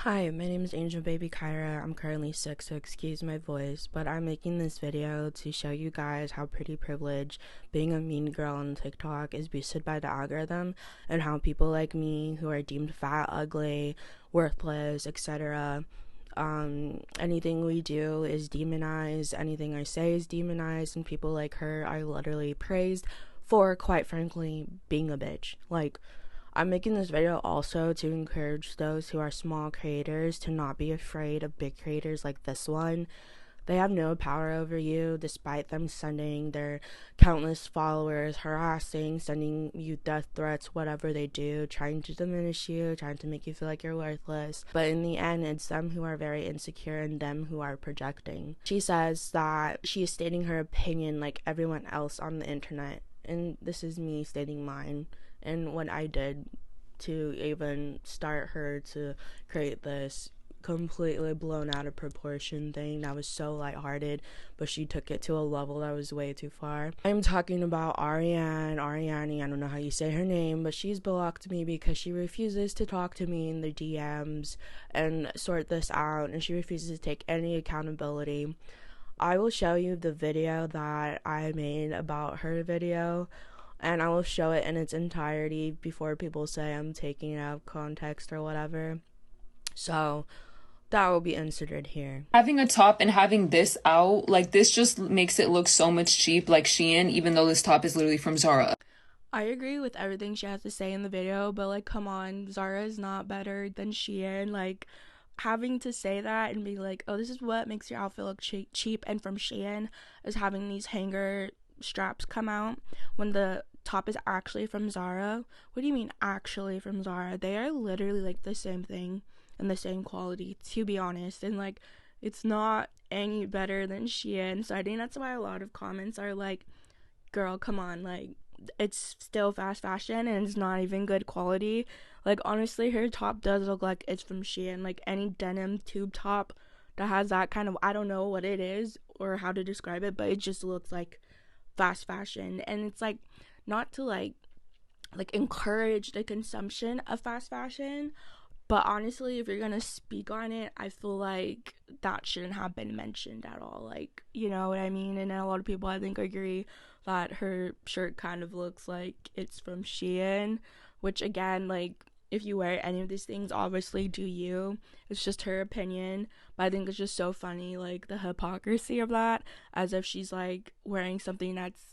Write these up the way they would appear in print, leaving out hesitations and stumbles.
Hi, my name is Angel Baby Kyra. I'm currently 6, so excuse my voice, but I'm making this video to show you guys how pretty privileged being a mean girl on TikTok is boosted by the algorithm, and how people like me who are deemed fat, ugly, worthless, etc. Anything we do is demonized, anything I say is demonized, and people like her are literally praised for, quite frankly, being a bitch. I'm making this video also to encourage those who are small creators to not be afraid of big creators like this one. They have no power over you, despite them sending their countless followers, harassing, sending you death threats, whatever they do, trying to diminish you, trying to make you feel like you're worthless. But in the end, it's them who are very insecure and them who are projecting. She says that she is stating her opinion like everyone else on the internet, and this is me stating mine. And what I did to even start her to create this completely blown out of proportion thing that was so lighthearted, but she took it to a level that was way too far. I'm talking about Arianne, I don't know how you say her name, but she's blocked me because she refuses to talk to me in the DMs and sort this out, and she refuses to take any accountability. I will show you the video that I made about her video, and I will show it in its entirety before people say I'm taking it out of context or whatever. So that will be inserted here. Having a top and having this out, like, this just makes it look so much cheap, like Shein, even though this top is literally from Zara. I agree with everything she has to say in the video, but like, come on, Zara is not better than Shein. Like, having to say that and be like, oh, this is what makes your outfit look cheap and from Shein is having these hanger straps come out when the top is actually from Zara. What do you mean actually from Zara? They are literally like the same thing and the same quality, to be honest, and like, it's not any better than Shein. So I think that's why a lot of comments are like, girl, come on, like, it's still fast fashion and it's not even good quality. Like, honestly, her top does look like it's from Shein. Like, any denim tube top that has that kind of, I don't know what it is or how to describe it, but it just looks like fast fashion. And it's like, not to like encourage the consumption of fast fashion, but honestly, if you're gonna speak on it, I feel like that shouldn't have been mentioned at all. Like, you know what I mean? And a lot of people, I think, agree that her shirt kind of looks like it's from Shein, which, again, like, if you wear any of these things, obviously do you. It's just her opinion. But I think it's just so funny, like, the hypocrisy of that, as if she's like wearing something that's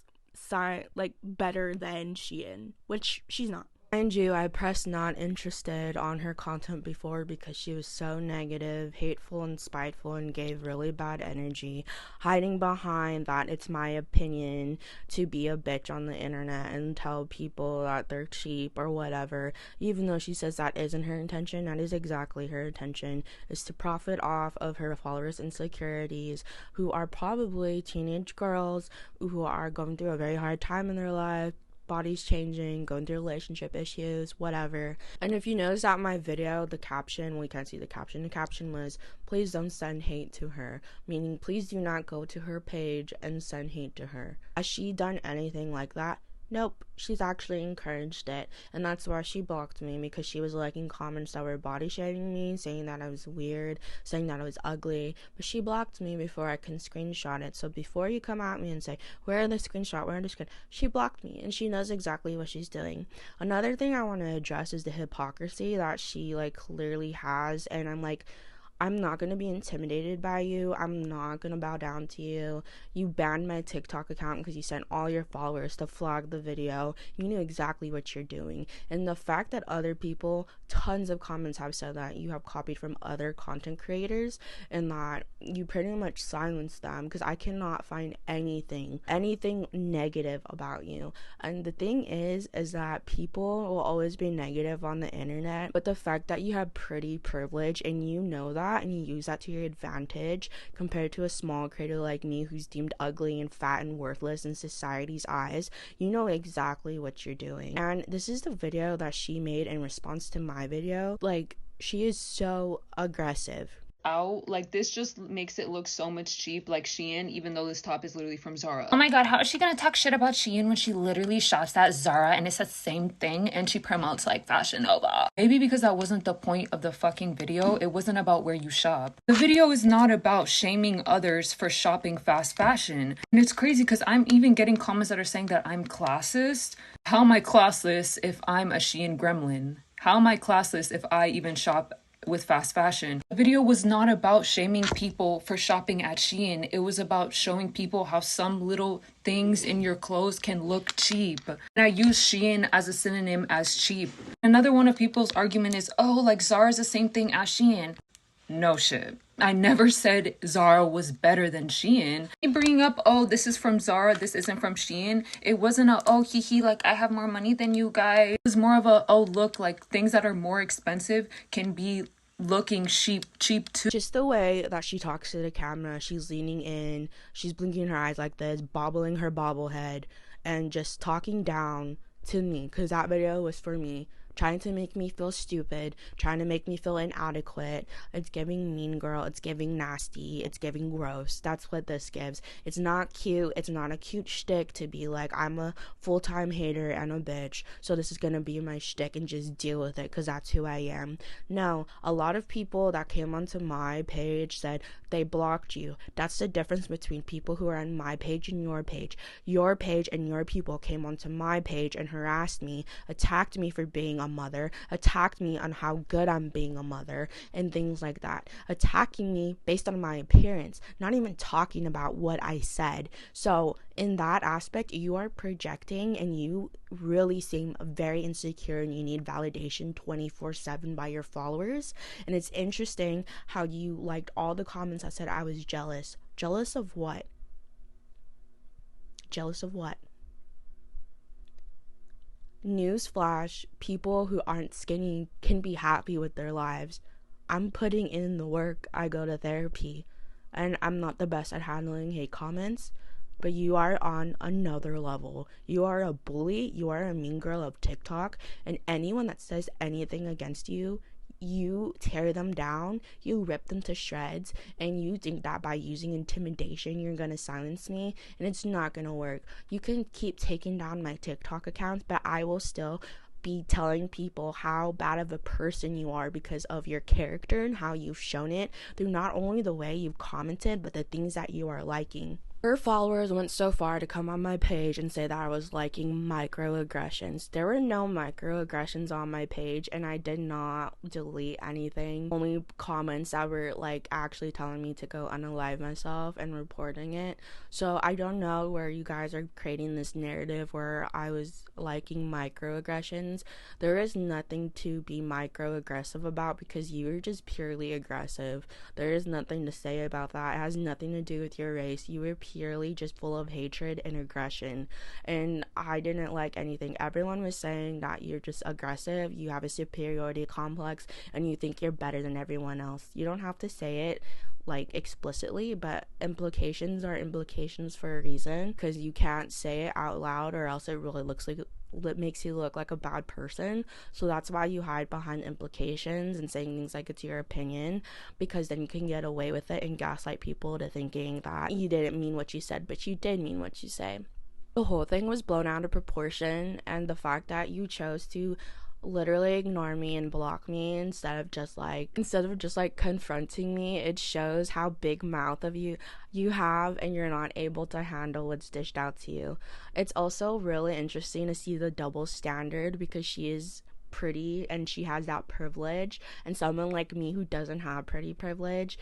like better than Shein, which she's not. Mind you, I pressed not interested on her content before because she was so negative, hateful, and spiteful, and gave really bad energy, hiding behind that it's my opinion to be a bitch on the internet and tell people that they're cheap or whatever. Even though she says that isn't her intention, that is exactly her intention, is to profit off of her followers' insecurities, who are probably teenage girls who are going through a very hard time in their life, bodies changing, going through relationship issues, whatever. And if you notice that my video, the caption, we can't see the caption was, please don't send hate to her, meaning please do not go to her page and send hate to her. Has she done anything like that? Nope, she's actually encouraged it, and that's why she blocked me, because she was liking comments that were body shaming me, saying that I was weird, saying that I was ugly, but she blocked me before I can screenshot it. So before you come at me and say, where are the screenshot, where are the screen, she blocked me, and she knows exactly what she's doing. Another thing I want to address is the hypocrisy that she, like, clearly has, and I'm not going to be intimidated by you. I'm not going to bow down to you. You banned my TikTok account because you sent all your followers to flag the video. You knew exactly what you're doing. And the fact that other people, tons of comments have said that you have copied from other content creators and that you pretty much silenced them, because I cannot find anything negative about you. And the thing is that people will always be negative on the internet, but the fact that you have pretty privilege and you know that, and you use that to your advantage compared to a small creator like me who's deemed ugly and fat and worthless in society's eyes, you know exactly what you're doing. And this is the video that she made in response to my video. Like, she is so aggressive. out, like this just makes it look so much cheap, like Shein, even though this top is literally from Zara. Oh my god, how is she gonna talk shit about Shein when she literally shops at Zara and it's the same thing and she promotes like Fashion Nova? Maybe because that wasn't the point of the fucking video. It wasn't about where you shop. The video is not about shaming others for shopping fast fashion. And it's crazy because I'm even getting comments that are saying that I'm classist. How am I classless if I'm a Shein gremlin? How am I classless if I even shop with fast fashion? The video was not about shaming people for shopping at Shein. It was about showing people how some little things in your clothes can look cheap. And I use Shein as a synonym as cheap. Another one of people's argument is, oh, like Zara's the same thing as Shein. No shit. I never said Zara was better than Shein. Bringing up, oh, this is from Zara, this isn't from Shein. It wasn't a, oh, hee, like I have more money than you guys. It was more of a, oh, look, like things that are more expensive can be looking cheap too. Just the way that she talks to the camera, she's leaning in, she's blinking her eyes like this, bobbling her bobblehead, and just talking down to me, because that video was for me, trying to make me feel stupid, trying to make me feel inadequate. It's giving mean girl, it's giving nasty, it's giving gross. That's what this gives. It's not cute, it's not a cute shtick to be like, I'm a full-time hater and a bitch, so this is gonna be my shtick and just deal with it because that's who I am. No, a lot of people that came onto my page said they blocked you. That's the difference between people who are on my page and your page. Your page and your people came onto my page and harassed me, attacked me for being a mother, attacked me on how good I'm being a mother, and things like that. Attacking me based on my appearance, not even talking about what I said. So in that aspect, you are projecting and you really seem very insecure and you need validation 24/7 by your followers. And it's interesting how you liked all the comments that said I was jealous. Jealous of what? Jealous of what? Newsflash, people who aren't skinny can be happy with their lives. I'm putting in the work. I go to therapy, and I'm not the best at handling hate comments, but you are on another level. You are a bully, you are a mean girl of TikTok, and anyone that says anything against you, you tear them down, you rip them to shreds, and you think that by using intimidation you're gonna silence me, and it's not gonna work. You can keep taking down my TikTok accounts, but I will still be telling people how bad of a person you are because of your character and how you've shown it through not only the way you've commented, but the things that you are liking. Her followers went so far to come on my page and say that I was liking microaggressions. There were no microaggressions on my page, and I did not delete anything. Only comments that were like actually telling me to go unalive myself and reporting it. So I don't know where you guys are creating this narrative where I was liking microaggressions. There is nothing to be microaggressive about because you were just purely aggressive. There is nothing to say about that. It has nothing to do with your race. You were purely just full of hatred and aggression, and I didn't like anything. Everyone was saying that you're just aggressive, you have a superiority complex, and you think you're better than everyone else. You don't have to say it like explicitly, but implications are implications for a reason, because you can't say it out loud or else it really looks like it makes you look like a bad person. So that's why you hide behind implications and saying things like it's your opinion, because then you can get away with it and gaslight people to thinking that you didn't mean what you said, but you did mean what you say. The whole thing was blown out of proportion, and the fact that you chose to literally ignore me and block me instead of just like confronting me, it shows how big mouth of you have, and you're not able to handle what's dished out to you. It's also really interesting to see the double standard, because she is pretty and she has that privilege, and someone like me who doesn't have pretty privilege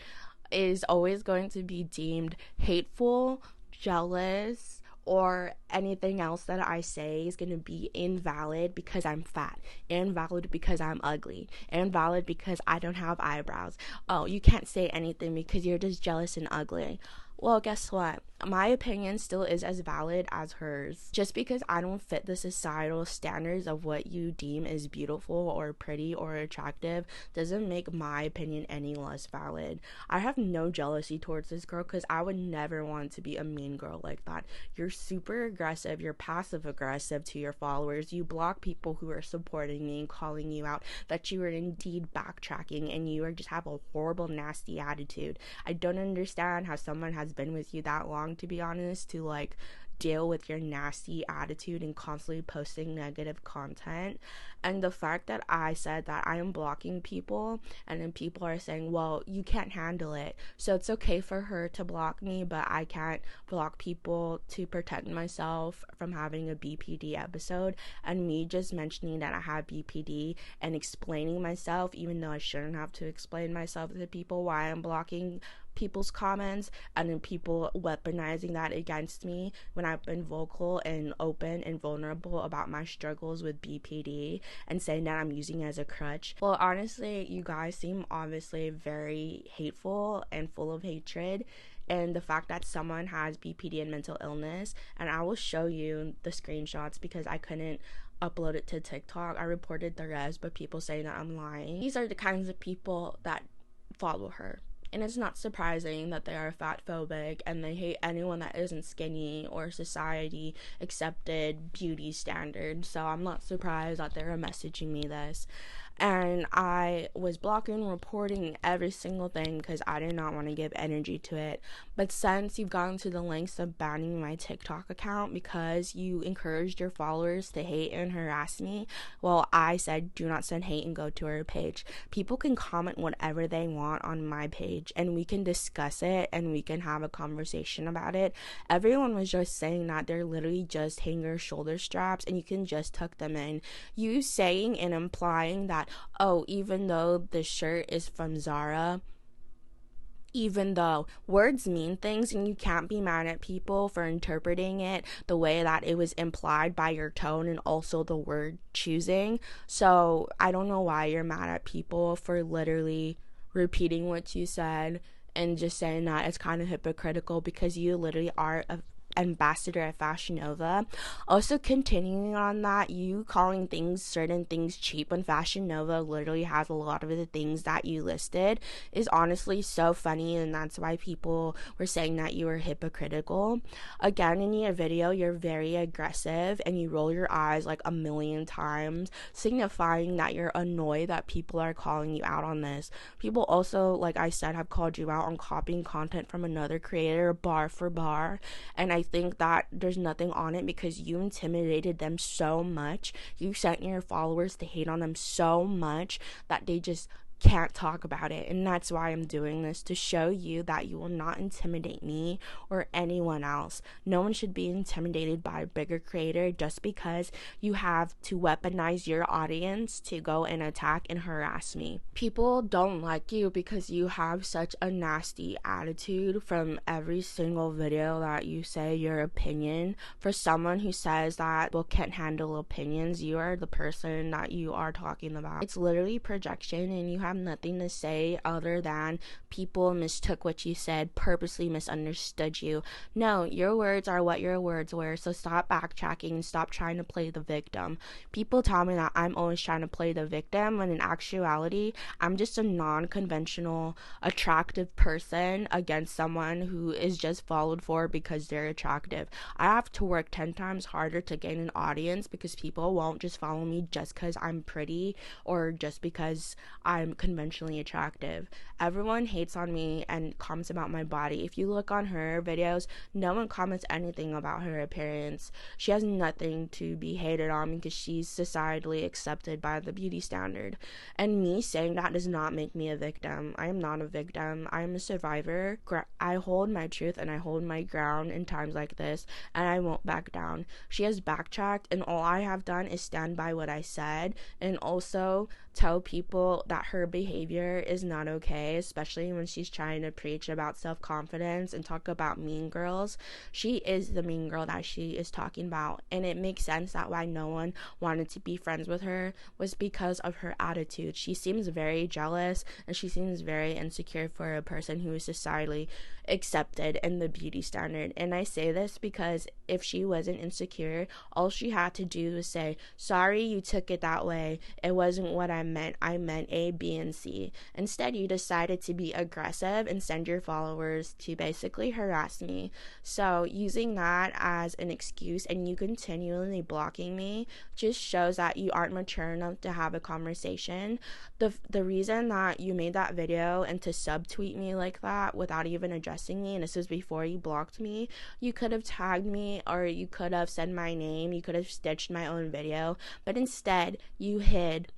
is always going to be deemed hateful, jealous, or anything else that I say is going to be invalid because I'm fat, invalid because I'm ugly, invalid because I don't have eyebrows. Oh, you can't say anything because you're just jealous and ugly. Well, guess what? My opinion still is as valid as hers. Just because I don't fit the societal standards of what you deem as beautiful or pretty or attractive doesn't make my opinion any less valid. I have no jealousy towards this girl because I would never want to be a mean girl like that. You're super aggressive, you're passive aggressive to your followers. You block people who are supporting me and calling you out that you are indeed backtracking, and you are just have a horrible, nasty attitude. I don't understand how someone has been with you that long, to be honest, to like deal with your nasty attitude and constantly posting negative content. And the fact that I said that I am blocking people, and then people are saying, well, you can't handle it, so it's okay for her to block me, but I can't block people to protect myself from having a BPD episode. And me just mentioning that I have BPD and explaining myself, even though I shouldn't have to explain myself to people why I'm blocking people's comments, and then people weaponizing that against me when I've been vocal and open and vulnerable about my struggles with BPD, and saying that I'm using it as a crutch. Well, honestly, you guys seem obviously very hateful and full of hatred. And the fact that someone has BPD and mental illness, and I will show you the screenshots because I couldn't upload it to TikTok. I reported the rest, but people saying that I'm lying. These are the kinds of people that follow her. And it's not surprising that they are fat phobic and they hate anyone that isn't skinny or society accepted beauty standards. So I'm not surprised that they're messaging me this. And I was blocking, reporting every single thing because I did not want to give energy to it. But since you've gone to the lengths of banning my TikTok account because you encouraged your followers to hate and harass me, well, I said do not send hate and go to her page. People can comment whatever they want on my page and we can discuss it and we can have a conversation about it. Everyone was just saying that they're literally just hanger shoulder straps and you can just tuck them in. You saying and implying that, oh, even though the shirt is from Zara, even though words mean things and you can't be mad at people for interpreting it the way that it was implied by your tone and also the word choosing. So I don't know why you're mad at people for literally repeating what you said and just saying that it's kind of hypocritical because you literally are a ambassador at Fashion Nova. Also, continuing on that, you calling certain things cheap when Fashion Nova literally has a lot of the things that you listed is honestly so funny, and that's why people were saying that you were hypocritical. Again, in your video, you're very aggressive and you roll your eyes like a million times, signifying that you're annoyed that people are calling you out on this. People also, like I said, have called you out on copying content from another creator bar for bar, and I think that there's nothing on it because you intimidated them so much. You sent your followers to hate on them so much that they just can't talk about it. And that's why I'm doing this, to show you that you will not intimidate me or anyone else. No one should be intimidated by a bigger creator just because you have to weaponize your audience to go and attack and harass me. People don't like you because you have such a nasty attitude from every single video that you say your opinion. For someone who says that people can't handle opinions, you are the person that you are talking about. It's literally projection, and you have nothing to say other than people mistook what you said, purposely misunderstood you. No, your words are what your words were, so stop backtracking and stop trying to play the victim. People tell me that I'm always trying to play the victim, when in actuality, I'm just a non-conventional, attractive person against someone who is just followed for because they're attractive. I have to work 10 times harder to gain an audience because people won't just follow me just because I'm pretty or just because I'm conventionally attractive. Everyone hates on me and comments about my body. If you look on her videos, no one comments anything about her appearance. She has nothing to be hated on because she's societally accepted by the beauty standard. And me saying that does not make me a victim. I am not a victim. I am a survivor. I hold my truth and I hold my ground in times like this, and I won't back down. She has backtracked, and all I have done is stand by what I said and also tell people that her her behavior is not okay, especially when she's trying to preach about self-confidence and talk about mean girls. She is the mean girl that she is talking about, and it makes sense that why no one wanted to be friends with her was because of her attitude. She seems very jealous, and she seems very insecure for a person who is societally accepted in the beauty standard. And I say this because if she wasn't insecure, all she had to do was say, sorry you took it that way, it wasn't what I meant A, B, and C. Instead, you decided to be aggressive and send your followers to basically harass me. So using that as an excuse and you continually blocking me just shows that you aren't mature enough to have a conversation. The reason that you made that video and to subtweet me like that without even addressing me, and this was before you blocked me, you could have tagged me, or you could have said my name, you could have stitched my own video, but instead you hid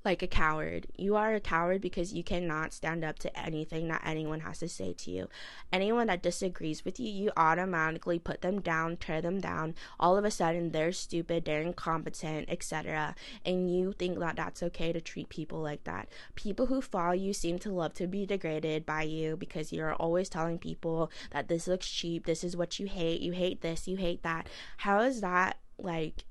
like a coward. You are a coward because you cannot stand up to anything that anyone has to say to you. Anyone that disagrees with you, you automatically put them down, tear them down. All of a sudden, they're stupid, they're incompetent, etc. And you think that that's okay to treat people like that. People who follow you seem to love to be degraded by you because you're always telling people that this looks cheap, this is what you hate this, you hate that. How is that like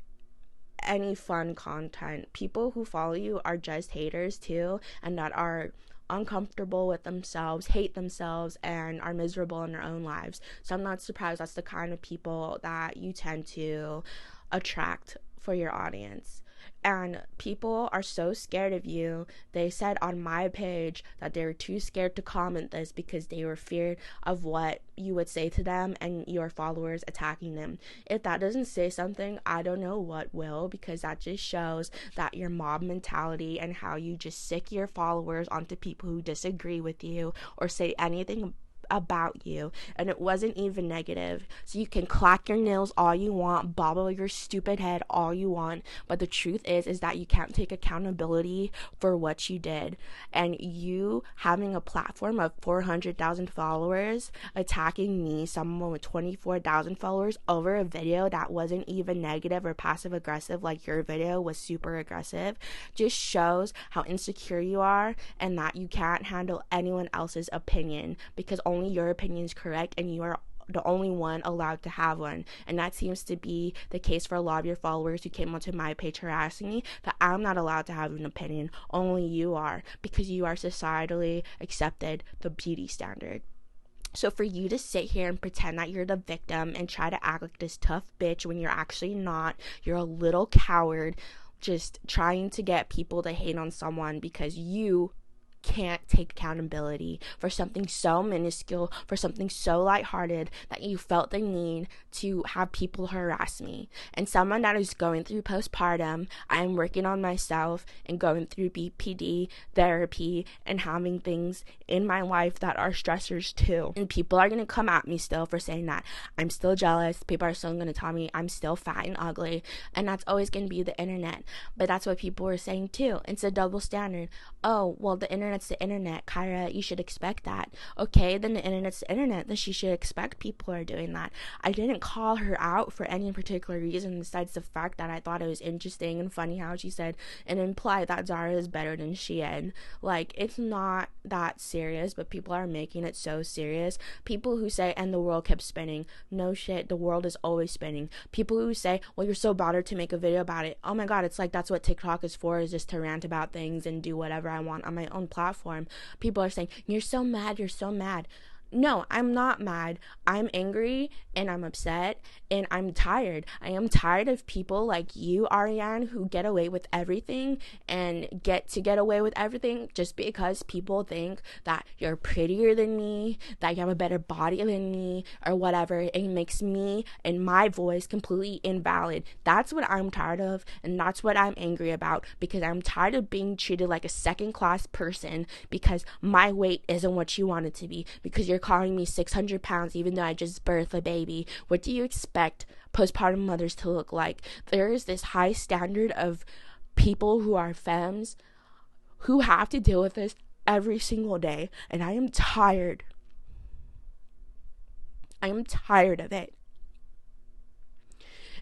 any fun content? People who follow you are just haters too, and that are uncomfortable with themselves, hate themselves, and are miserable in their own lives. So I'm not surprised that's the kind of people that you tend to attract for your audience. And people are so scared of you. They said on my page that they were too scared to comment this because they were feared of what you would say to them and your followers attacking them. If that doesn't say something, I don't know what will, because that just shows that your mob mentality and how you just sick your followers onto people who disagree with you or say anything about you, and it wasn't even negative. So you can clack your nails all you want, bobble your stupid head all you want, but the truth is that you can't take accountability for what you did. And you having a platform of 400,000 followers attacking me, someone with 24,000 followers, over a video that wasn't even negative or passive aggressive like your video was super aggressive, just shows how insecure you are and that you can't handle anyone else's opinion, because only your opinion is correct and you are the only one allowed to have one. And that seems to be the case for a lot of your followers who came onto my page harassing me, that I'm not allowed to have an opinion. Only you are, because you are societally accepted the beauty standard. So for you to sit here and pretend that you're the victim and try to act like this tough bitch when you're actually not, you're a little coward, just trying to get people to hate on someone because you can't take accountability for something so minuscule, for something so lighthearted, that you felt the need to have people harass me. And someone that is going through postpartum, I'm working on myself and going through BPD therapy and having things in my life that are stressors too. And people are going to come at me still for saying that I'm still jealous. People are still going to tell me I'm still fat and ugly, and that's always going to be the internet. But that's what people were saying too. It's a double standard. Oh, well, the internet's the internet, Kyra, you should expect that. Okay, then the internet's the internet, then she should expect people are doing that. I didn't call her out for any particular reason besides the fact that I thought it was interesting and funny how she said and implied that Zara is better than Shein. Like, it's not that serious, but people are making it so serious. People who say, and the world kept spinning. No shit, the world is always spinning. People who say, well, you're so bothered to make a video about it. Oh my god, it's like that's what TikTok is for, is just to rant about things and do whatever I want on my own platform. People are saying, you're so mad, you're so mad. No, I'm not mad. I'm angry and I'm upset and I'm tired. I am tired of people like you, Arianne, who get away with everything and get away with everything just because people think that you're prettier than me, that you have a better body than me, or whatever. It makes me and my voice completely invalid. That's what I'm tired of, and that's what I'm angry about, because I'm tired of being treated like a second-class person because my weight isn't what you want it to be, because you're calling me 600 pounds even though I just birthed a baby. What do you expect postpartum mothers to look like? There is this high standard of people who are femmes who have to deal with this every single day, and I am tired. I am tired of it.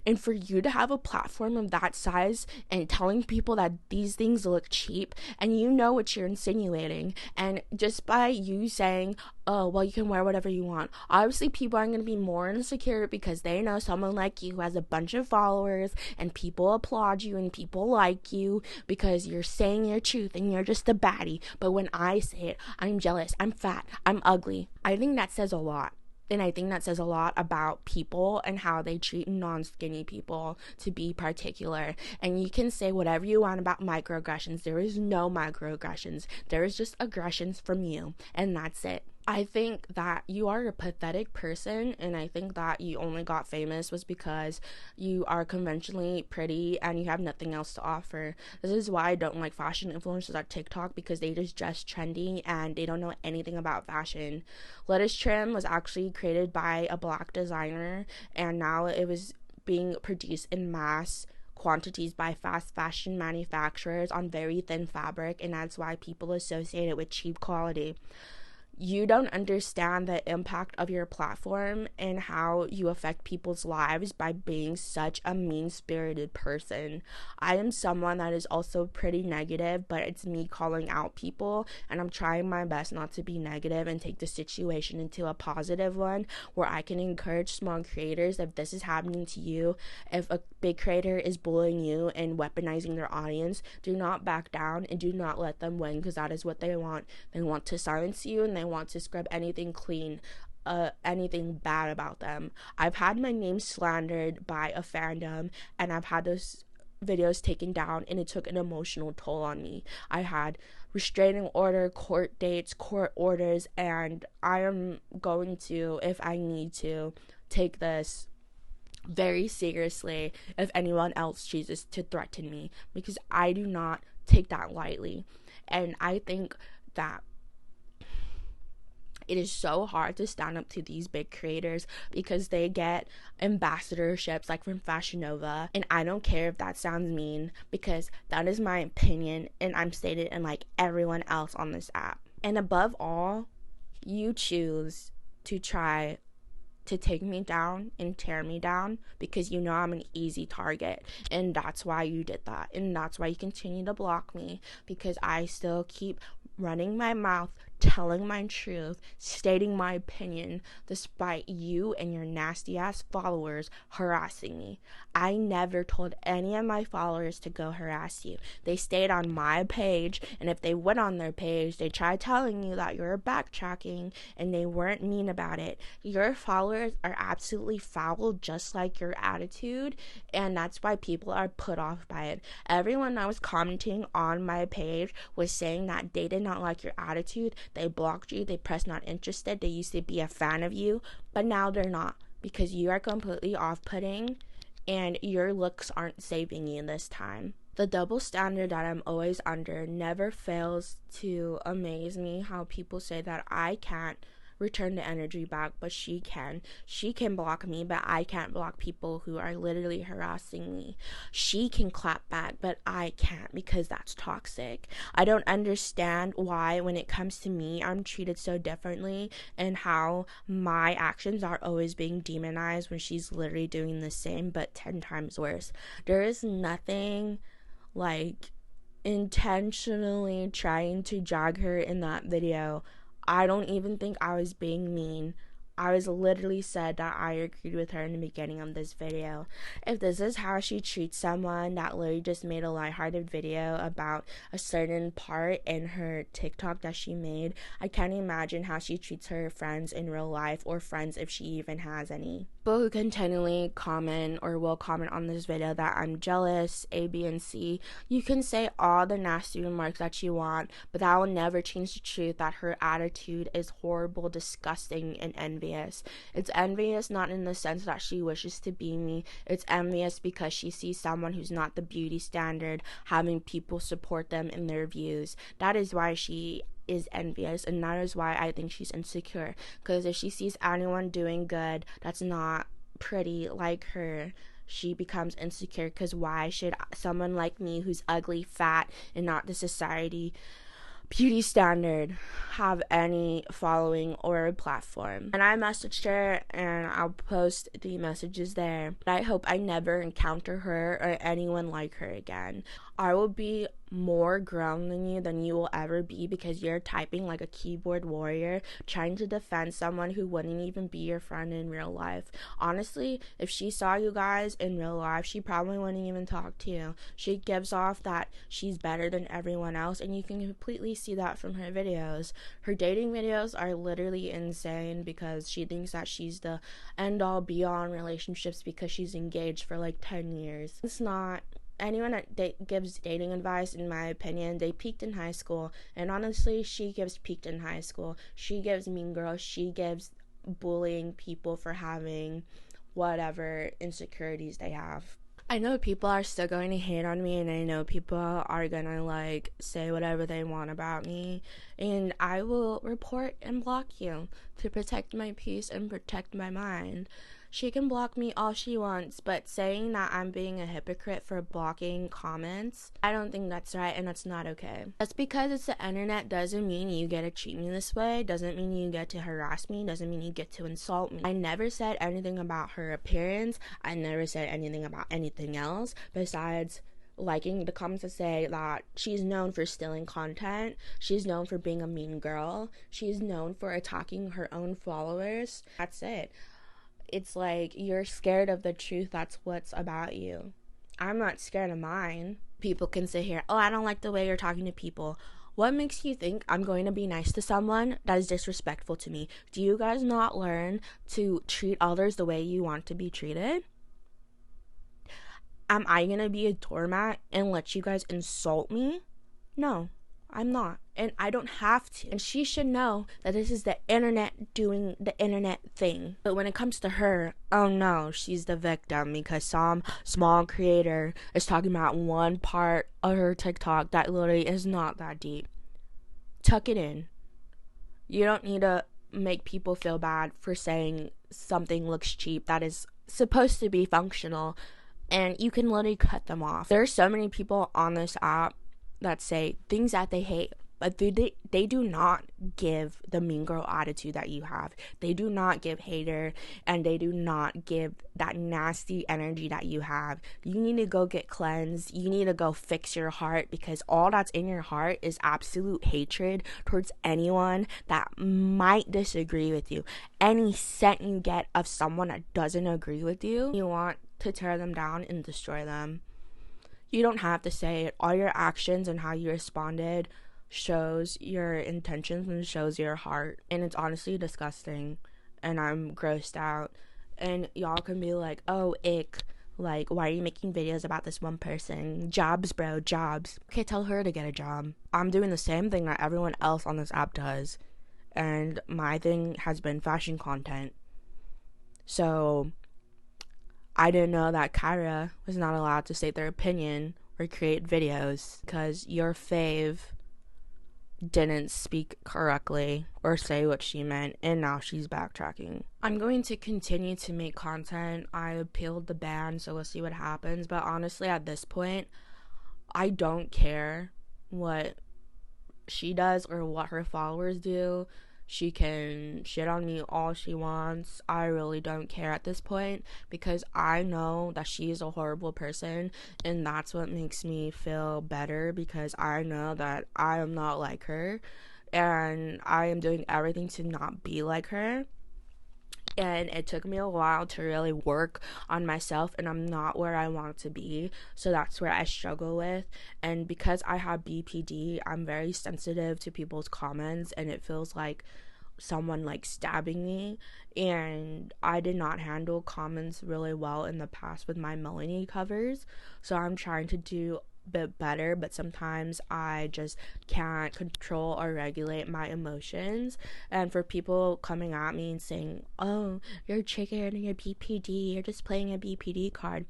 And for you to have a platform of that size and telling people that these things look cheap, and you know what you're insinuating, and just by you saying, oh, well, you can wear whatever you want, obviously people are going to be more insecure because they know someone like you who has a bunch of followers and people applaud you and people like you because you're saying your truth and you're just a baddie. But when I say it, I'm jealous, I'm fat, I'm ugly. I think that says a lot. And I think that says a lot about people and how they treat non-skinny people, to be particular. And you can say whatever you want about microaggressions. There is no microaggressions. There is just aggressions from you, and that's it. I think that you are a pathetic person, and I think that you only got famous was because you are conventionally pretty and you have nothing else to offer. This is why I don't like fashion influencers on TikTok, because they just dress trendy and they don't know anything about fashion. Lettuce trim was actually created by a black designer, and now it was being produced in mass quantities by fast fashion manufacturers on very thin fabric, and that's why people associate it with cheap quality. You don't understand the impact of your platform and how you affect people's lives by being such a mean-spirited person. I am someone that is also pretty negative, but it's me calling out people, and I'm trying my best not to be negative and take the situation into a positive one where I can encourage small creators. If this is happening to you, if a big creator is bullying you and weaponizing their audience, do not back down and do not let them win, because that is what they want. They want to silence you, and they want to scrub anything clean, anything bad about them. I've had my name slandered by a fandom, and I've had those videos taken down, and it took an emotional toll on me. I had restraining order, court dates, court orders, and I am going to, if I need to, take this very seriously if anyone else chooses to threaten me, because I do not take that lightly. And I think that it is so hard to stand up to these big creators because they get ambassadorships like from Fashion Nova, and I don't care if that sounds mean, because that is my opinion and I'm stated in like everyone else on this app. And above all, you choose to try to take me down and tear me down because you know I'm an easy target, and that's why you did that, and that's why you continue to block me, because I still keep running my mouth, telling my truth, stating my opinion, despite you and your nasty ass followers harassing me. I never told any of my followers to go harass you. They stayed on my page, and if they went on their page, they tried telling you that you're backtracking, and they weren't mean about it. Your followers are absolutely foul, just like your attitude, and that's why people are put off by it. Everyone that was commenting on my page was saying that they did not like your attitude. They blocked you, they pressed not interested, they used to be a fan of you, but now they're not, because you are completely off-putting and your looks aren't saving you this time. The double standard that I'm always under never fails to amaze me, how people say that I can't return the energy back, but she can. She can block me, but I can't block people who are literally harassing me. She can clap back, but I can't, because that's toxic. I don't understand why when it comes to me, I'm treated so differently, and how my actions are always being demonized when she's literally doing the same, but 10 times worse. There is nothing like intentionally trying to drag her in that video. I don't even think I was being mean. I was literally said that I agreed with her in the beginning of this video. If this is how she treats someone that literally just made a lighthearted video about a certain part in her TikTok that she made, I can't imagine how she treats her friends in real life, or friends if she even has any. People who continually comment or will comment on this video that I'm jealous, A, B, and C, you can say all the nasty remarks that you want, but that will never change the truth that her attitude is horrible, disgusting, and envious. It's envious not in the sense that she wishes to be me. It's envious because she sees someone who's not the beauty standard having people support them in their views. That is why she is envious, and that is why I think she's insecure, because if she sees anyone doing good that's not pretty like her, she becomes insecure, because why should someone like me, who's ugly, fat, and not the society beauty standard, have any following or platform. And I messaged her, and I'll post the messages there. I hope I never encounter her or anyone like her again. I will be more grown than you will ever be, because you're typing like a keyboard warrior trying to defend someone who wouldn't even be your friend in real life. Honestly, if she saw you guys in real life, she probably wouldn't even talk to you. She gives off that she's better than everyone else, and you can completely see that from her videos. Her dating videos are literally insane, because she thinks that she's the end all be all in relationships because she's engaged for like 10 years. It's not. Anyone that gives dating advice, in my opinion, they peaked in high school. And honestly, she gives peaked in high school. She gives mean girls. She gives bullying people for having whatever insecurities they have. I know people are still going to hate on me, and I know people are gonna like say whatever they want about me, and I will report and block you to protect my peace and protect my mind. She can block me all she wants, but saying that I'm being a hypocrite for blocking comments, I don't think that's right, and that's not okay. Just because it's the internet doesn't mean you get to treat me this way, doesn't mean you get to harass me, doesn't mean you get to insult me. I never said anything about her appearance. I never said anything about anything else besides liking the comments to say that she's known for stealing content, she's known for being a mean girl, she's known for attacking her own followers. That's it. It's like you're scared of the truth. That's what's about you. I'm not scared of mine. People can sit here, oh, I don't like the way you're talking to people. What makes you think I'm going to be nice to someone that is disrespectful to me? Do you guys not learn to treat others the way you want to be treated? Am I going to be a doormat and let you guys insult me? No, I'm not. And I don't have to. And she should know that this is the internet doing the internet thing. But when it comes to her, oh no, she's the victim because some small creator is talking about one part of her TikTok that literally is not that deep. Tuck it in. You don't need to make people feel bad for saying something looks cheap that is supposed to be functional, and you can literally cut them off. There are so many people on this app that say things that they hate, but they do not give the mean girl attitude that you have. They do not give hater, and they do not give that nasty energy that you have. You need to go get cleansed. You need to go fix your heart, because all that's in your heart is absolute hatred towards anyone that might disagree with you. Any scent you get of someone that doesn't agree with you, you want to tear them down and destroy them. You don't have to say it. All your actions and how you responded shows your intentions and shows your heart. And it's honestly disgusting. And I'm grossed out. And y'all can be like, oh, ick. Like, why are you making videos about this one person? Jobs, bro, jobs. Okay, tell her to get a job. I'm doing the same thing that everyone else on this app does. And my thing has been fashion content. So I didn't know that Kyra was not allowed to state their opinion or create videos because your fave didn't speak correctly or say what she meant, and now she's backtracking. I'm going to continue to make content. I appealed the ban, so we'll see what happens. But honestly, at this point, I don't care what she does or what her followers do. She can shit on me all she wants. I really don't care at this point, because I know that she is a horrible person, and that's what makes me feel better, because I know that I am not like her, and I am doing everything to not be like her. And it took me a while to really work on myself, and I'm not where I want to be, so that's where I struggle with. And because I have BPD, I'm very sensitive to people's comments, and it feels like someone like stabbing me. And I did not handle comments really well in the past with my Melanie covers, so I'm trying to do bit better, but sometimes I just can't control or regulate my emotions. And for people coming at me and saying, oh, you're triggered and you're BPD, you're just playing a BPD card,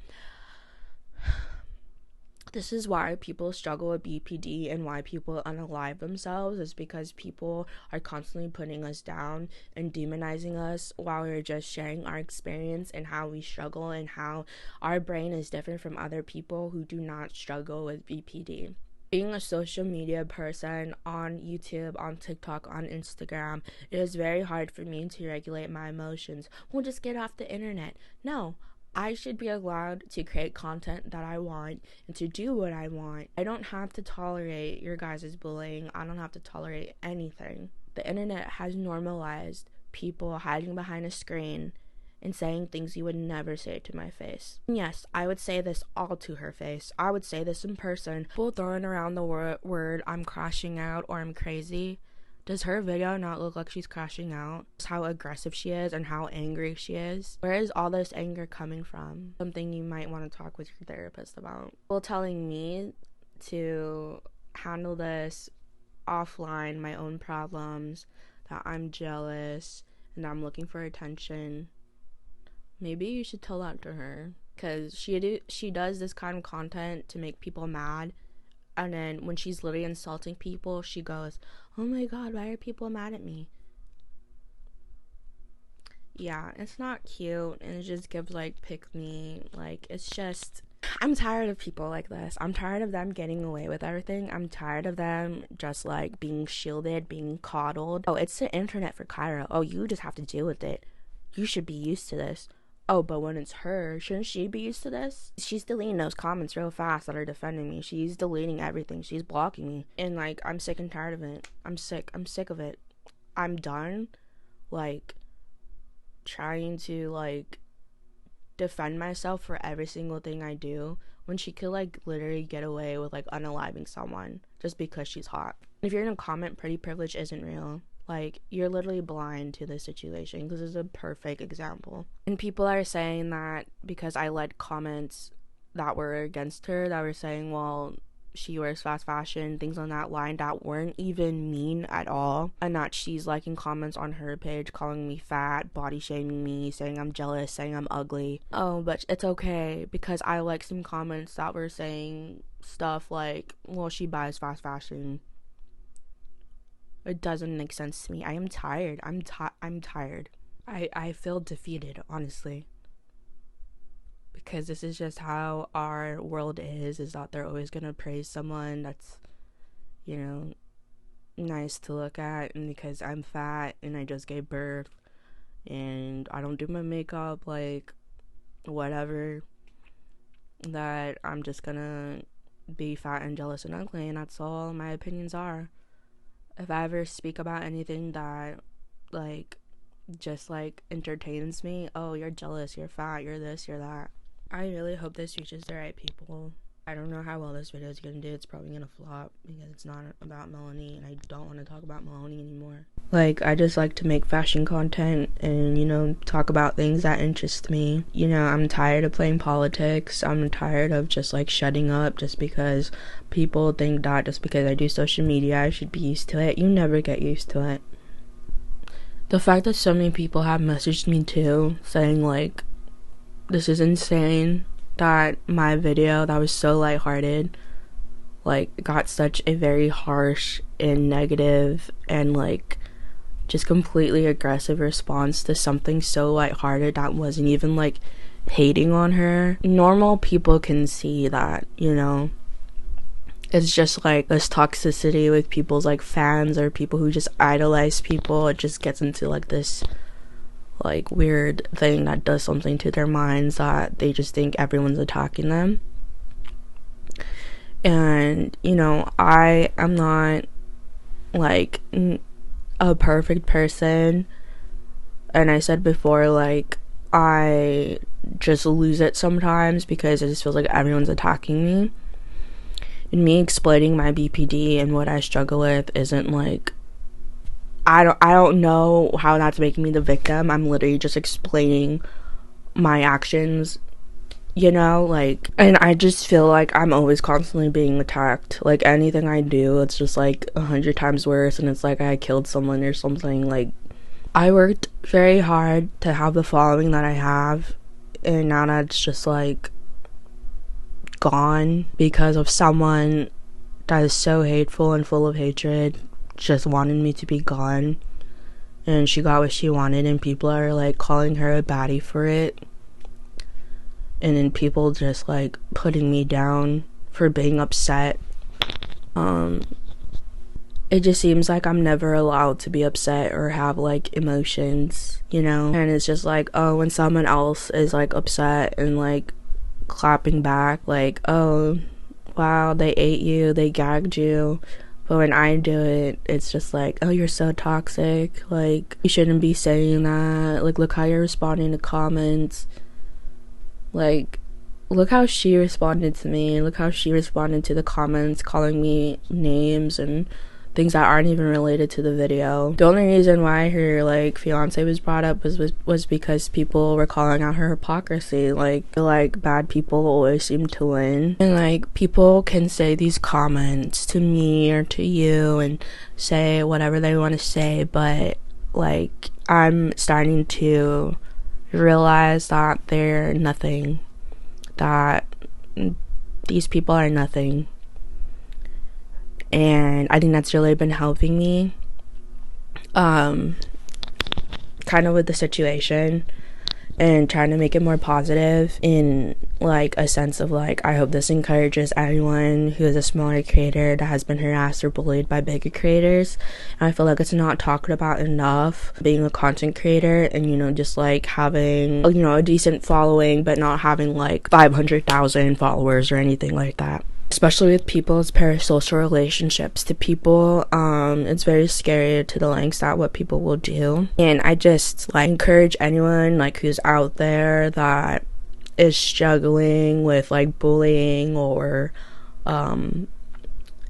this is why people struggle with BPD and why people unalive themselves, is because people are constantly putting us down and demonizing us while we're just sharing our experience and how we struggle and how our brain is different from other people who do not struggle with BPD. Being a social media person on YouTube, on TikTok, on Instagram, it is very hard for me to regulate my emotions. We'll just get off the internet. No, I should be allowed to create content that I want and to do what I want. I don't have to tolerate your guys' bullying. I don't have to tolerate anything. The internet has normalized people hiding behind a screen and saying things you would never say to my face. And yes, I would say this all to her face. I would say this in person. People throwing around the word I'm crashing out or I'm crazy. Does her video not look like she's crashing out? Just how aggressive she is and how angry she is. Where is all this anger coming from? Something you might want to talk with your therapist about. People telling me to handle this offline, my own problems, that I'm jealous and I'm looking for attention. Maybe you should tell that to her, because she does this kind of content to make people mad, and then when she's literally insulting people, she goes, oh my god, why are people mad at me? Yeah, it's not cute, and it just gives like pick me, like it's just, I'm tired of people like this. I'm tired of them getting away with everything. I'm tired of them just like being shielded, being coddled. Oh, it's the internet for Cairo. Oh, you just have to deal with it. You should be used to this. Oh, but when it's her, shouldn't she be used to this? She's deleting those comments real fast that are defending me. She's deleting everything. She's blocking me. And, like, I'm sick and tired of it. I'm sick of it. I'm done, like, trying to, like, defend myself for every single thing I do when she could, like, literally get away with, like, unaliving someone just because she's hot. If you're gonna comment pretty privilege isn't real, like, you're literally blind to this situation, because this is a perfect example. And people are saying that because I led comments that were against her, that were saying, well, she wears fast fashion, things on that line that weren't even mean at all, and that she's liking comments on her page calling me fat, body shaming me, saying I'm jealous, saying I'm ugly. Oh, but it's okay, because I like some comments that were saying stuff like, well, she buys fast fashion. It doesn't make sense to me. I am tired. I'm tired. I feel defeated, honestly. Because this is just how our world is that they're always gonna praise someone that's, you know, nice to look at, and because I'm fat and I just gave birth and I don't do my makeup, like, whatever, that I'm just gonna be fat and jealous and ugly, and that's all my opinions are. If I ever speak about anything that, like, just, like, entertains me, oh, you're jealous, you're fat, you're this, you're that. I really hope this reaches the right people. I don't know how well this video is gonna do. It's probably gonna flop because it's not about Melanie, and I don't want to talk about Melanie anymore. Like, I just like to make fashion content and, you know, talk about things that interest me. You know, I'm tired of playing politics. I'm tired of just, like, shutting up just because people think that just because I do social media, I should be used to it. You never get used to it. The fact that so many people have messaged me too, saying, like, this is insane that my video that was so lighthearted, like, got such a very harsh and negative and, like, just completely aggressive response to something so lighthearted that wasn't even, like, hating on her. Normal people can see that, you know. It's just, like, this toxicity with people's, like, fans or people who just idolize people. It just gets into, like, this, like, weird thing that does something to their minds that they just think everyone's attacking them. And, you know, I am not, like, a perfect person, and I said before, like, I just lose it sometimes because it just feels like everyone's attacking me. And me explaining my BPD and what I struggle with isn't, like, I don't know how that's making me the victim. I'm literally just explaining my actions, you know, like, and I just feel like I'm always constantly being attacked. Like, anything I do, it's just, like, 100 times worse, and it's like I killed someone or something. Like, I worked very hard to have the following that I have, and now that it's just, like, gone because of someone that is so hateful and full of hatred, just wanted me to be gone, and she got what she wanted, and people are, like, calling her a baddie for it, and then people just, like, putting me down for being upset. It just seems like I'm never allowed to be upset or have like emotions, you know? And it's just like, oh, when someone else is like upset and like clapping back, like, oh, wow, they ate you, they gagged you. But when I do it, it's just like, oh, you're so toxic. Like, you shouldn't be saying that. Like, look how you're responding to comments. Like, look how she responded to me. Look how she responded to the comments, calling me names and things that aren't even related to the video. The only reason why her like fiance was brought up was because people were calling out her hypocrisy. Like bad people always seem to win, and like people can say these comments to me or to you and say whatever they want to say, but like I'm starting to realize that they're nothing, that these people are nothing. And I think that's really been helping me kind of with the situation and trying to make it more positive in like a sense of like, I hope this encourages anyone who is a smaller creator that has been harassed or bullied by bigger creators. And I feel like it's not talked about enough, being a content creator and, you know, just like having, you know, a decent following but not having like 500,000 followers or anything like that. Especially with people's parasocial relationships to people, it's very scary to the lengths that what people will do. And I just like encourage anyone like who's out there that is struggling with like bullying or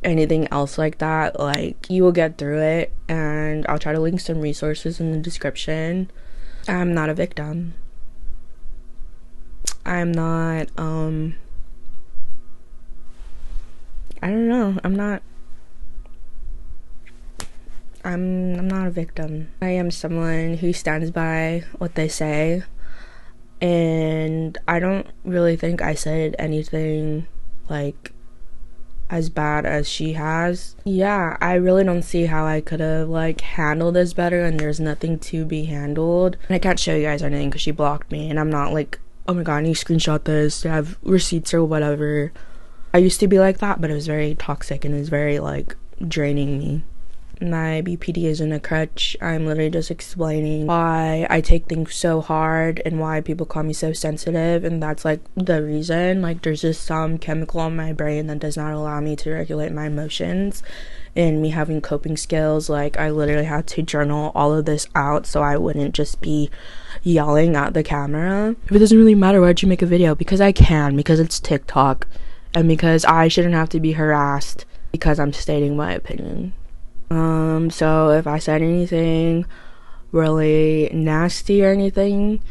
anything else like that, like you will get through it. And I'll try to link some resources in the description. I'm not a victim. I'm not I don't know. I'm not a victim. I am someone who stands by what they say, and I don't really think I said anything like as bad as she has. Yeah, I really don't see how I could have like handled this better, and there's nothing to be handled. And I can't show you guys anything because she blocked me, and I'm not like, oh my god, I need to screenshot this to have receipts or whatever. I used to be like that, but it was very toxic and it was very like draining me. My BPD isn't a crutch. I'm literally just explaining why I take things so hard and why people call me so sensitive, and that's like the reason. Like there's just some chemical in my brain that does not allow me to regulate my emotions and me having coping skills. Like I literally had to journal all of this out so I wouldn't just be yelling at the camera. If it doesn't really matter, why'd you make a video? Because I can, because it's TikTok. And because I shouldn't have to be harassed because I'm stating my opinion. So if I said anything really nasty or anything,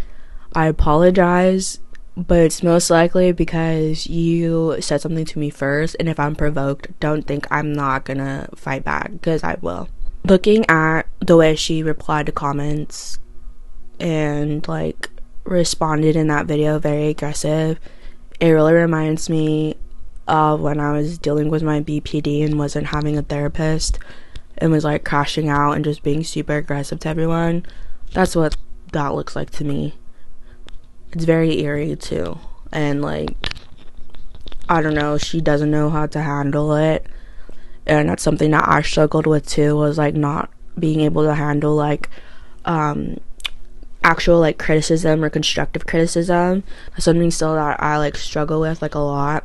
I apologize. But it's most likely because you said something to me first. And if I'm provoked, don't think I'm not gonna fight back, because I will. Looking at the way she replied to comments and like responded in that video, very aggressive, it really reminds me of when I was dealing with my BPD and wasn't having a therapist and was like crashing out and just being super aggressive to everyone. That's what that looks like to me. It's very eerie too, and like I don't know, she doesn't know how to handle it, and that's something that I struggled with too, was like not being able to handle like actual like criticism or constructive criticism. That's something still that I like struggle with like a lot.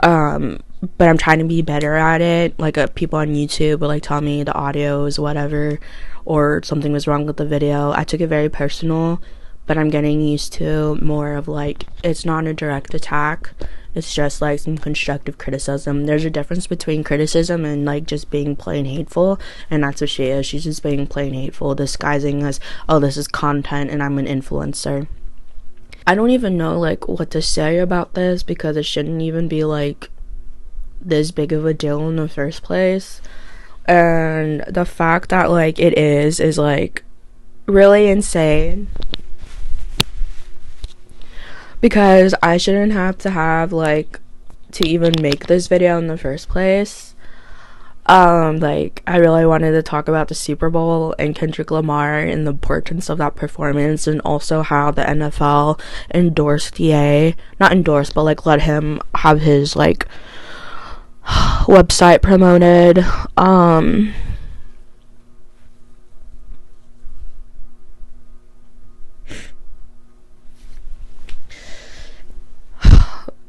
But I'm trying to be better at it. Like people on YouTube would like tell me the audio is whatever, or something was wrong with the video. I took it very personal, but I'm getting used to more of like, it's not a direct attack, it's just like some constructive criticism. There's a difference between criticism and like just being plain hateful, and that's what she is. She's just being plain hateful, disguising as, oh, this is content and I'm an influencer. I don't even know like what to say about this, because it shouldn't even be like this big of a deal in the first place. And the fact that like it is like really insane, because I shouldn't have to have like to even make this video in the first place. Like I really wanted to talk about the Super Bowl and Kendrick Lamar and the importance of that performance, and also how the NFL endorsed not endorsed, but like let him have his like website promoted.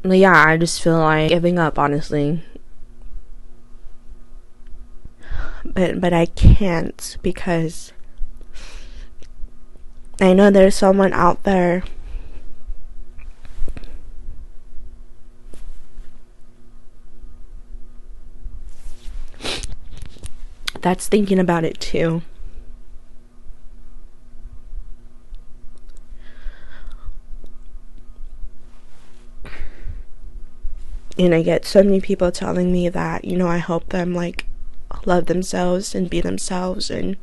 Yeah, I just feel like giving up, honestly. But I can't, because I know there's someone out there that's thinking about it too. And I get so many people telling me that, you know, I help them like love themselves and be themselves and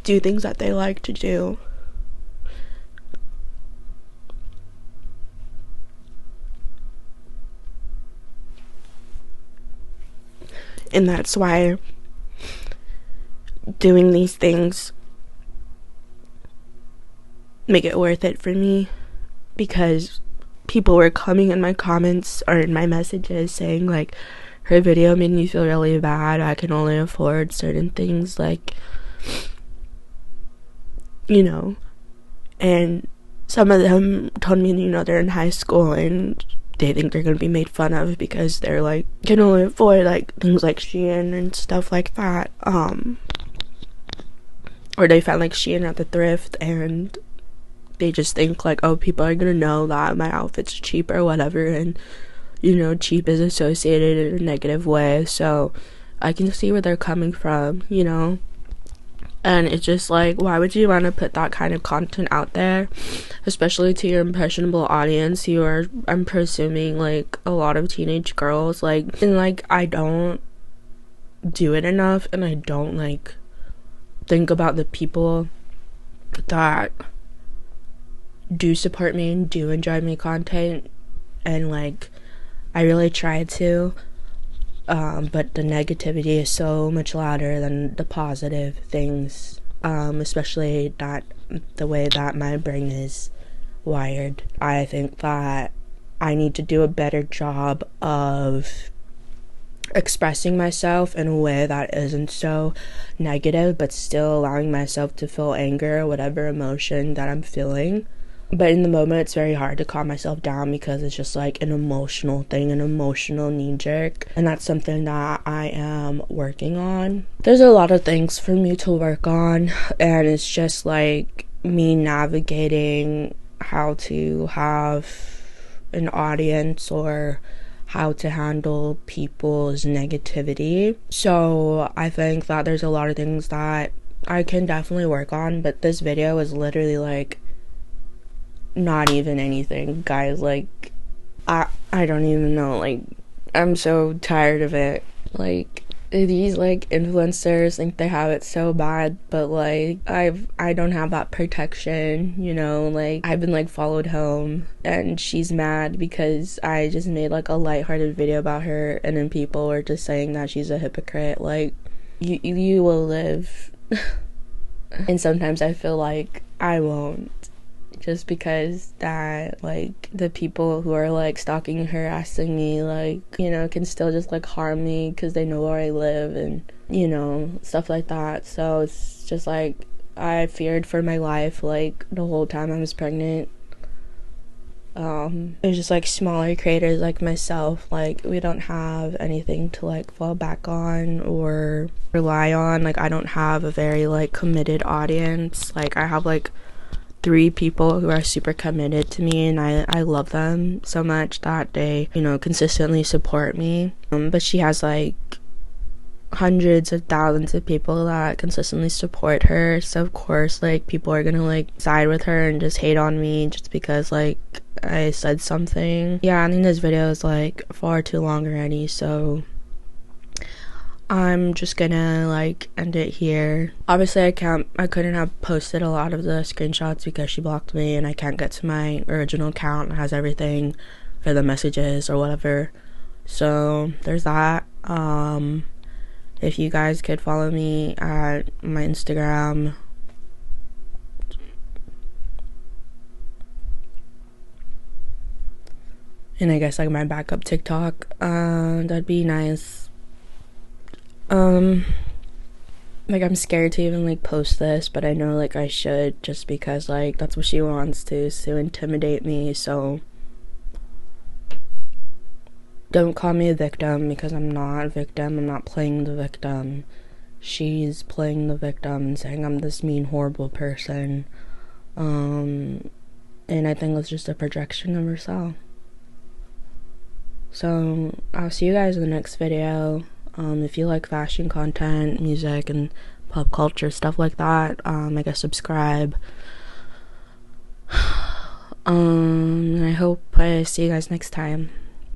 do things that they like to do. And that's why doing these things make it worth it for me, because people were coming in my comments or in my messages saying like, her video made me feel really bad, I can only afford certain things, like, you know. And some of them told me, you know, they're in high school and they think they're gonna be made fun of because they're like, can only afford like things like Shein and stuff like that. Or they found like Shein at the thrift and they just think like, oh, people are gonna know that my outfit's cheap or whatever, and you know, cheap is associated in a negative way. So I can see where they're coming from, you know. And it's just like, why would you want to put that kind of content out there, especially to your impressionable audience who are, I'm presuming, like a lot of teenage girls. Like, and like, I don't do it enough, and I don't like think about the people that do support me and do enjoy my content. And like, I really try to, but the negativity is so much louder than the positive things, especially that the way that my brain is wired. I think that I need to do a better job of expressing myself in a way that isn't so negative, but still allowing myself to feel anger or whatever emotion that I'm feeling. But in the moment, it's very hard to calm myself down because it's just like an emotional thing, an emotional knee jerk. And that's something that I am working on. There's a lot of things for me to work on, and it's just like me navigating how to have an audience or how to handle people's negativity. So I think that there's a lot of things that I can definitely work on, but this video is literally like not even anything, guys. Like, I don't even know, like, I'm so tired of it. Like, these like influencers think they have it so bad, but like, I don't have that protection, you know. Like, I've been like followed home, and she's mad because I just made like a lighthearted video about her, and then people were just saying that she's a hypocrite. Like, you will live. And sometimes I feel like I won't, just because that like the people who are like stalking and harassing me, like, you know, can still just like harm me because they know where I live and, you know, stuff like that. So it's just like, I feared for my life like the whole time I was pregnant. It's just like smaller creators like myself, like we don't have anything to like fall back on or rely on. Like, I don't have a very like committed audience. Like, I have like 3 people who are super committed to me, and I love them so much that they, you know, consistently support me. But she has like hundreds of thousands of people that consistently support her, so of course like people are gonna like side with her and just hate on me just because like I said something. Yeah, I think this video is like far too long already, so I'm just gonna like end it here. Obviously I couldn't have posted a lot of the screenshots because she blocked me, and I can't get to my original account. It has everything for the messages or whatever. So there's that. If you guys could follow me at my Instagram, and I guess like my backup TikTok. That'd be nice. Like I'm scared to even like post this, but I know like I should, just because like that's what she wants to intimidate me. So don't call me a victim, because I'm not a victim. I'm not playing the victim. She's playing the victim and saying I'm this mean, horrible person. And I think it's just a projection of herself. So I'll see you guys in the next video. If you like fashion content, music, and pop culture, stuff like that, I guess subscribe. I hope I see you guys next time.